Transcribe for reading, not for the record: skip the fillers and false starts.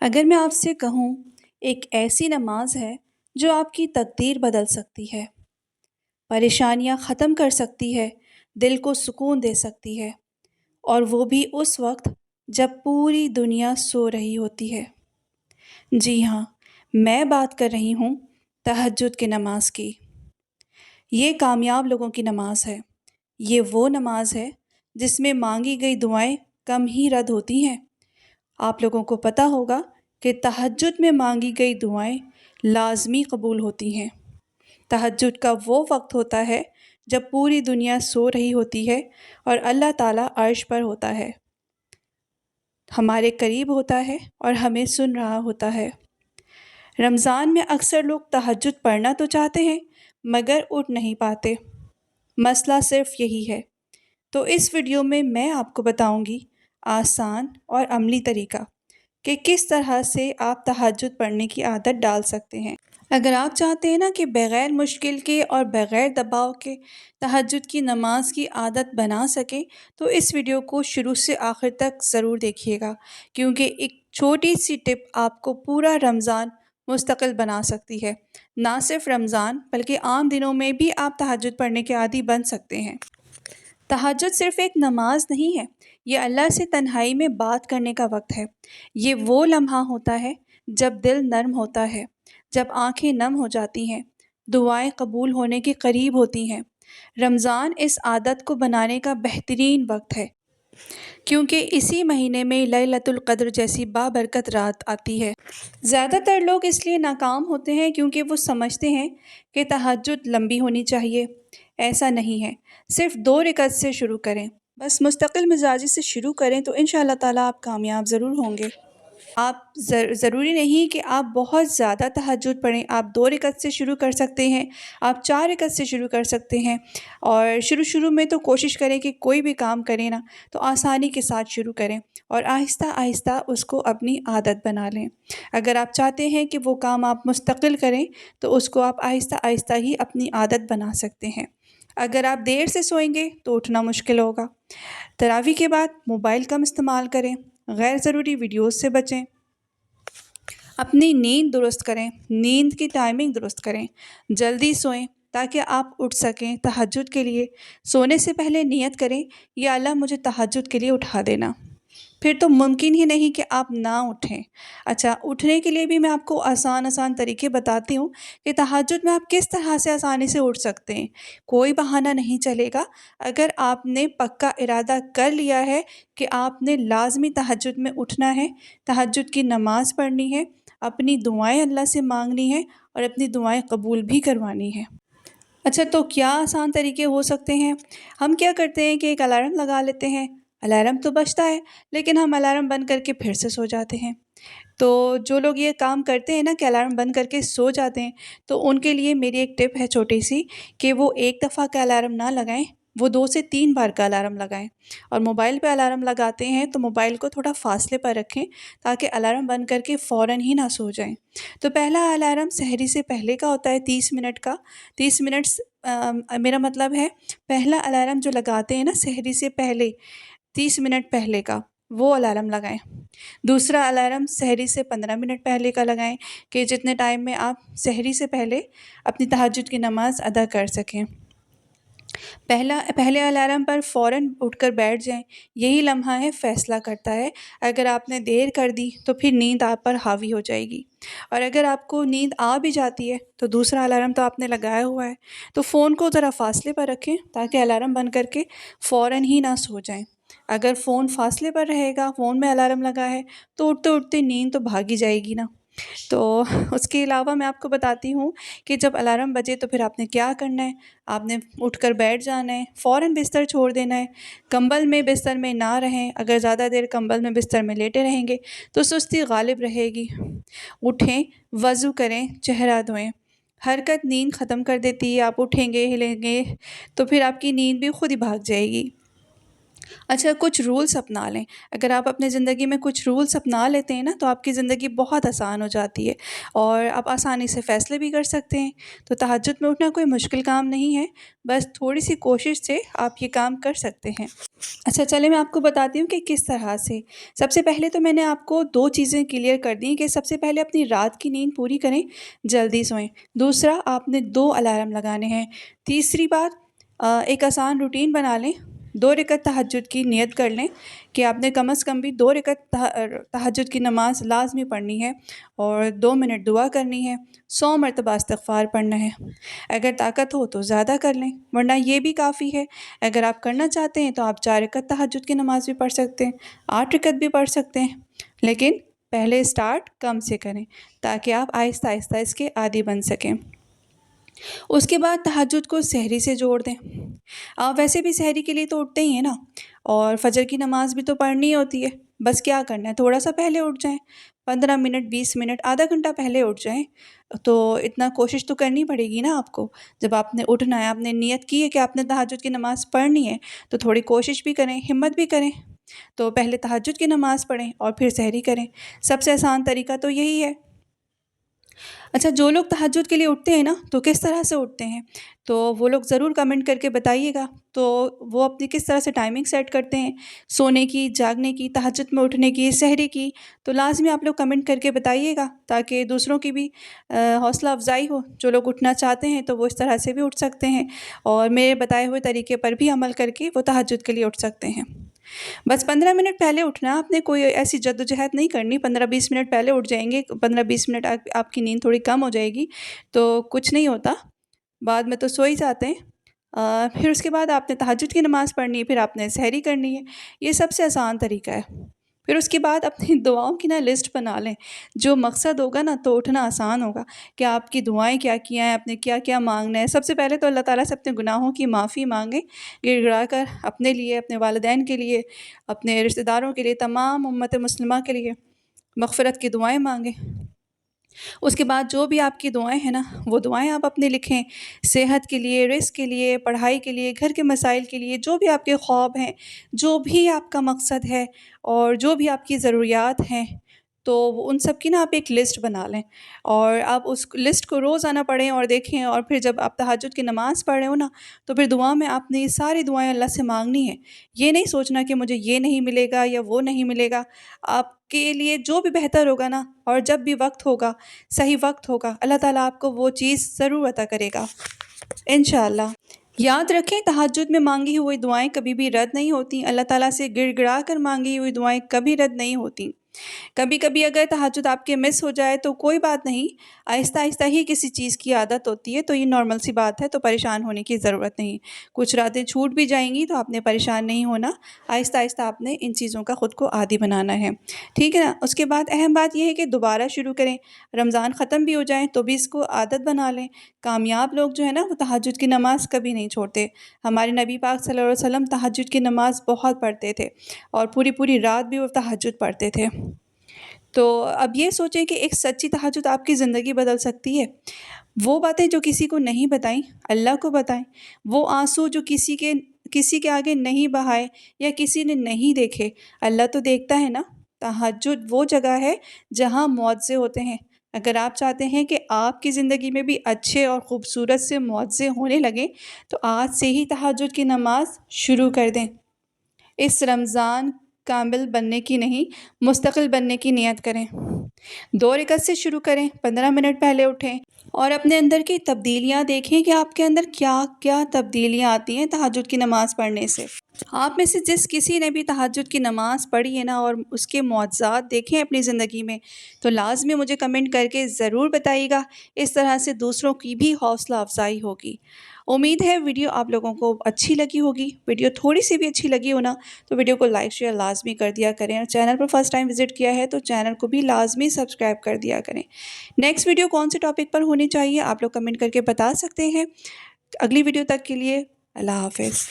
اگر میں آپ سے کہوں ایک ایسی نماز ہے جو آپ کی تقدیر بدل سکتی ہے، پریشانیاں ختم کر سکتی ہے، دل کو سکون دے سکتی ہے، اور وہ بھی اس وقت جب پوری دنیا سو رہی ہوتی ہے۔ جی ہاں، میں بات کر رہی ہوں تہجد کی نماز کی۔ یہ کامیاب لوگوں کی نماز ہے۔ یہ وہ نماز ہے جس میں مانگی گئی دعائیں کم ہی رد ہوتی ہیں۔ آپ لوگوں کو پتہ ہوگا کہ تہجد میں مانگی گئی دعائیں لازمی قبول ہوتی ہیں۔ تہجد کا وہ وقت ہوتا ہے جب پوری دنیا سو رہی ہوتی ہے اور اللہ تعالیٰ عرش پر ہوتا ہے، ہمارے قریب ہوتا ہے اور ہمیں سن رہا ہوتا ہے۔ رمضان میں اکثر لوگ تہجد پڑھنا تو چاہتے ہیں مگر اٹھ نہیں پاتے۔ مسئلہ صرف یہی ہے۔ تو اس ویڈیو میں آپ کو بتاؤں گی آسان اور عملی طریقہ کہ کس طرح سے آپ تہجد پڑھنے کی عادت ڈال سکتے ہیں۔ اگر آپ چاہتے ہیں کہ بغیر مشکل کے اور بغیر دباؤ کے تہجد کی نماز کی عادت بنا سکیں تو اس ویڈیو کو شروع سے آخر تک ضرور دیکھیے گا، کیونکہ ایک چھوٹی سی ٹپ آپ کو پورا رمضان مستقل بنا سکتی ہے۔ نہ صرف رمضان بلکہ عام دنوں میں بھی آپ تہجد پڑھنے کے عادی بن سکتے ہیں۔ تہجد صرف ایک نماز نہیں ہے، یہ اللہ سے تنہائی میں بات کرنے کا وقت ہے۔ یہ وہ لمحہ ہوتا ہے جب دل نرم ہوتا ہے، جب آنکھیں نم ہو جاتی ہیں، دعائیں قبول ہونے کے قریب ہوتی ہیں۔ رمضان اس عادت کو بنانے کا بہترین وقت ہے، کیونکہ اسی مہینے میں لیلۃ القدر جیسی بابرکت رات آتی ہے۔ زیادہ تر لوگ اس لیے ناکام ہوتے ہیں کیونکہ وہ سمجھتے ہیں کہ تہجد لمبی ہونی چاہیے۔ ایسا نہیں ہے، صرف 2 رکعت سے شروع کریں، بس مستقل مزاجی سے شروع کریں تو انشاءاللہ تعالیٰ آپ کامیاب ضرور ہوں گے۔ آپ ضروری نہیں کہ آپ بہت زیادہ تہجد پڑھیں، آپ 2 رکعت سے شروع کر سکتے ہیں، آپ 4 رکعت سے شروع کر سکتے ہیں، اور شروع میں تو کوشش کریں کہ کوئی بھی کام کریں نا تو آسانی کے ساتھ شروع کریں اور آہستہ آہستہ اس کو اپنی عادت بنا لیں۔ اگر آپ چاہتے ہیں کہ وہ کام آپ مستقل کریں تو اس کو آپ آہستہ آہستہ ہی اپنی عادت بنا سکتے ہیں۔ اگر آپ دیر سے سوئیں گے تو اٹھنا مشکل ہوگا۔ تراویح کے بعد موبائل کم استعمال کریں، غیر ضروری ویڈیوز سے بچیں، اپنی نیند درست کریں، نیند کی ٹائمنگ درست کریں، جلدی سوئیں تاکہ آپ اٹھ سکیں تہجد کے لیے۔ سونے سے پہلے نیت کریں، یا اللہ مجھے تہجد کے لیے اٹھا دینا۔ پھر تو ممکن ہی نہیں کہ آپ نہ اٹھیں۔ اچھا، اٹھنے کے لیے بھی میں آپ کو آسان طریقے بتاتی ہوں کہ تہجد میں آپ کس طرح سے آسانی سے اٹھ سکتے ہیں۔ کوئی بہانہ نہیں چلے گا۔ اگر آپ نے پکا ارادہ کر لیا ہے کہ آپ نے لازمی تہجد میں اٹھنا ہے، تہجد کی نماز پڑھنی ہے، اپنی دعائیں اللہ سے مانگنی ہے اور اپنی دعائیں قبول بھی کروانی ہے۔ اچھا، تو کیا آسان طریقے ہو سکتے ہیں؟ ہم کیا کرتے ہیں کہ ایک الارم لگا لیتے ہیں، الارم تو بجتا ہے لیکن ہم الارم بند کر کے پھر سے سو جاتے ہیں۔ تو جو لوگ یہ کام کرتے ہیں کہ الارم بند کر کے سو جاتے ہیں، تو ان کے لیے میری ایک ٹپ ہے چھوٹی سی، کہ وہ ایک دفعہ کا الارم نہ لگائیں، وہ 2 سے 3 بار کا الارم لگائیں۔ اور موبائل پہ الارم لگاتے ہیں تو موبائل کو تھوڑا فاصلے پر رکھیں تاکہ الارم بند کر کے فوراً ہی نہ سو جائیں۔ تو پہلا الارم سحری سے پہلے کا ہوتا ہے 30 منٹ کا۔ 30 منٹ میرا مطلب ہے پہلا الارم جو لگاتے ہیں سحری سے پہلے 30 منٹ پہلے کا، وہ الارم لگائیں۔ دوسرا الارم سحری سے 15 منٹ پہلے کا لگائیں کہ جتنے ٹائم میں آپ سحری سے پہلے اپنی تہجد کی نماز ادا کر سکیں۔ پہلے الارم پر فوراً اٹھ کر بیٹھ جائیں، یہی لمحہ فیصلہ کرتا ہے۔ اگر آپ نے دیر کر دی تو پھر نیند آپ پر حاوی ہو جائے گی، اور اگر آپ کو نیند آ بھی جاتی ہے تو دوسرا الارم تو آپ نے لگایا ہوا ہے، تو فون کو ذرا فاصلے پر رکھیں تاکہ الارم بند کر کے فوراً ہی نہ سو جائیں۔ اگر فون فاصلے پر رہے گا، فون میں الارم لگا ہے، تو اٹھتے اٹھتے نیند تو بھاگی جائے گی نا۔ تو اس کے علاوہ میں آپ کو بتاتی ہوں کہ جب الارم بجے تو پھر آپ نے کیا کرنا ہے۔ آپ نے اٹھ کر بیٹھ جانا ہے، فوراً بستر چھوڑ دینا ہے، کمبل میں بستر میں نہ رہیں۔ اگر زیادہ دیر کمبل میں بستر میں لیٹے رہیں گے تو سستی غالب رہے گی۔ اٹھیں، وضو کریں، چہرہ دھوئیں۔ حرکت نیند ختم کر دیتی ہے، آپ اٹھیں گے، ہلیں گے تو پھر آپ کی نیند بھی خود ہی بھاگ جائے گی۔ اچھا، کچھ رولز اپنا لیں۔ اگر آپ اپنے زندگی میں کچھ رولز اپنا لیتے ہیں تو آپ کی زندگی بہت آسان ہو جاتی ہے اور آپ آسانی سے فیصلے بھی کر سکتے ہیں۔ تو تہجد میں اٹھنا کوئی مشکل کام نہیں ہے، بس تھوڑی سی کوشش سے آپ یہ کام کر سکتے ہیں۔ अच्छा, चलिए मैं आपको बताती हूँ कि किस तरह से। सबसे पहले तो मैंने आपको 2 चीज़ें क्लियर कर दी कि सबसे पहले अपनी रात की नींद पूरी करें, जल्दी सोएँ। दूसरा, आपने 2 अलार्म लगाने हैं। तीसरी बात, एक आसान रूटीन बना लें। 2 रकअत तहज्जुद की नियत कर लें कि आपने कम से कम भी 2 रकअत तहज्जुद की नमाज़ लाज़मी पढ़नी है और 2 मिनट दुआ करनी है, 100 मरतबा इस्तिग़फ़ार पढ़ना है। अगर ताकत हो तो ज़्यादा कर लें, वरना ये भी काफ़ी है। अगर आप करना चाहते हैं तो आप 4 रकअत तहज्जुद की नमाज़ भी पढ़ सकते हैं, 8 रकअत भी पढ़ सकते हैं। लेकिन पहले स्टार्ट कम से करें ताकि आप आहिस्ता-आहिस्ता इसके आदी बन सकें। उसके बाद तहज्जुद को सहरी से जोड़ दें। आप वैसे भी सहरी के लिए तो उठते ही हैं ना, और फ़जर की नमाज़ भी तो पढ़नी ही होती है। बस क्या करना है, थोड़ा-सा पहले उठ जाएँ, 15 मिनट, 20 मिनट, आधा घंटा पहले उठ जाएँ। तो इतना कोशिश तो करनी पड़ेगी ना आपको। जब आपने उठना है, आपने नियत की है कि आपने तहज्जुद की नमाज़ पढ़नी है, तो थोड़ी कोशिश भी करें, हिम्मत भी करें। तो पहले तहज्जुद की नमाज़ पढ़ें और फिर सहरी करें। सबसे आसान तरीका तो यही है। अच्छा, जो लोग तहज्जुद के लिए उठते हैं ना, तो किस तरह से उठते हैं? तो वो लोग ज़रूर कमेंट करके बताइएगा। तो वो अपनी किस तरह से टाइमिंग सेट करते हैं, सोने की, जागने की, तहज्जुद में उठने की, सहरी की, तो लाज़मी आप लोग कमेंट करके बताइएगा ताकि दूसरों की भी हौसला अफ़ज़ाई हो। जो लोग उठना चाहते हैं तो वो इस तरह से भी उठ सकते हैं और मेरे बताए हुए तरीके पर भी अमल करके वो तहज्जुद के लिए उठ सकते हैं। बस 15 मिनट पहले उठना, आपने कोई ऐसी जद्दोजहद नहीं करनी। 15-20 मिनट पहले उठ जाएँगे, 15-20 मिनट आपकी नींद थोड़ी कम हो जाएगी, तो कुछ नहीं होता, बाद में तो सो ही जाते हैं। फिर उसके बाद आपने तहज्जुद की नमाज़ पढ़नी है, फिर आपने सहरी करनी है। ये सबसे आसान तरीका है। फिर उसके बाद अपनी दुआओं की ना लिस्ट बना लें। जो मकसद होगा ना, तो उठना आसान होगा कि आपकी दुआएँ क्या-क्या हैं, आपने क्या-क्या माँगना है। सबसे पहले तो अल्लाह ताला से अपने गुनाहों की माफ़ी माँगें, गिड़गिड़ा कर, अपने लिए, अपने वालिदैन के लिए, अपने रिश्तेदारों के लिए, तमाम उम्मत मुस्लिमा के लिए मग़फ़िरत की दुआएँ माँगें। उसके बाद जो भी आपकी दुआएँ हैं ना, वो दुआएँ आप अपनी लिखें, सेहत के लिए, रिज़्क़ के लिए, पढ़ाई के लिए, घर के मसाइल के लिए, जो भी आपके ख़्वाब हैं, जो भी आपका मकसद है और जो भी आपकी ज़रूरियात हैं, तो उन सब की ना आप एक लिस्ट बना लें और आप उस लिस्ट को रोज़ाना पढ़ें और देखें। और फिर जब आप तहज्जुद की नमाज़ पढ़ रहे हो ना, तो फिर दुआ में आपने ये सारी दुआएँ अल्लाह से माँगनी है। ये नहीं सोचना कि मुझे ये नहीं मिलेगा या वो नहीं मिलेगा। आपके लिए जो भी बेहतर होगा ना, और जब भी वक़्त होगा, सही वक़्त होगा, अल्लाह ताला आपको वो चीज़ ज़रूर अता करेगा, इंशाअल्लाह। याद रखें, तहज्जुद में माँगी हुई दुआएँ कभी भी रद्द नहीं होती। अल्लाह ताला से गिड़गिड़ा कर माँगी हुई दुआएँ कभी रद्द नहीं होती। कभी-कभी अगर तहज्जुद आपके मिस हो जाए तो कोई बात नहीं, आहिस्ता-आहिस्ता ही किसी चीज़ की आदत होती है, तो ये नॉर्मल सी बात है, तो परेशान होने की ज़रूरत नहीं। कुछ रातें छूट भी जाएँगी तो आपने परेशान नहीं होना, आहिस्ता-आहिस्ता आपने इन चीज़ों का ख़ुद को आदी बनाना है, ठीक है ना? उसके बाद अहम बात ये है कि दोबारा शुरू करें, रमज़ान ख़त्म भी हो जाए तो भी इसको आदत बना लें। कामयाब लोग जो है ना, वो तहज्जुद की नमाज़ कभी नहीं छोड़ते। हमारे नबी पाक सल्लल्लाहु अलैहि वसल्लम तहज्जुद की नमाज़ बहुत पढ़ते थे और पूरी-पूरी रात भी वो तहज्जुद पढ़ते थे। तो अब ये सोचें कि एक सच्ची तहज्जुद आपकी ज़िंदगी बदल सकती है। वो बातें जो किसी को नहीं बताईं, अल्लाह को बताएँ। वो आँसू जो किसी के आगे नहीं बहाए या किसी ने नहीं देखे, अल्लाह तो देखता है ना। तहज्जुद वो जगह है जहाँ मुआज़े होते हैं। अगर आप चाहते हैं कि आपकी ज़िंदगी में भी अच्छे और ख़ूबसूरत से मुआज़े होने लगें, तो आज से ही तहज्जुद की नमाज़ शुरू कर दें। इस रमज़ान कामिल बनने की नहीं, मुस्तकिल बनने की नियत करें। 2 रकअत से शुरू करें, 15 मिनट पहले उठें और अपने अंदर की तब्दीलियाँ देखें कि आपके अंदर क्या-क्या तब्दीलियाँ आती हैं तहज्जुद की नमाज़ पढ़ने से। आप में से जिस किसी ने भी तहज्जुद की नमाज़ पढ़ी है ना और उसके मुआज़ात देखे हैं अपनी ज़िंदगी में, तो लाज़मी मुझे कमेंट करके ज़रूर बताइएगा। इस तरह से दूसरों की भी हौसला अफ़ज़ाई होगी। उम्मीद है वीडियो आप लोगों को अच्छी लगी होगी। वीडियो थोड़ी-सी भी अच्छी लगी हो ना, तो वीडियो को लाइक शेयर लाज़मी कर दिया करें और चैनल पर फर्स्ट टाइम विज़िट किया है तो चैनल को भी लाज़मी सब्सक्राइब कर दिया करें। नेक्स्ट वीडियो कौन से टॉपिक पर होनी चाहिए, आप लोग कमेंट करके बता सकते हैं। अगली वीडियो तक के लिए अल्लाह हाफ़िज़।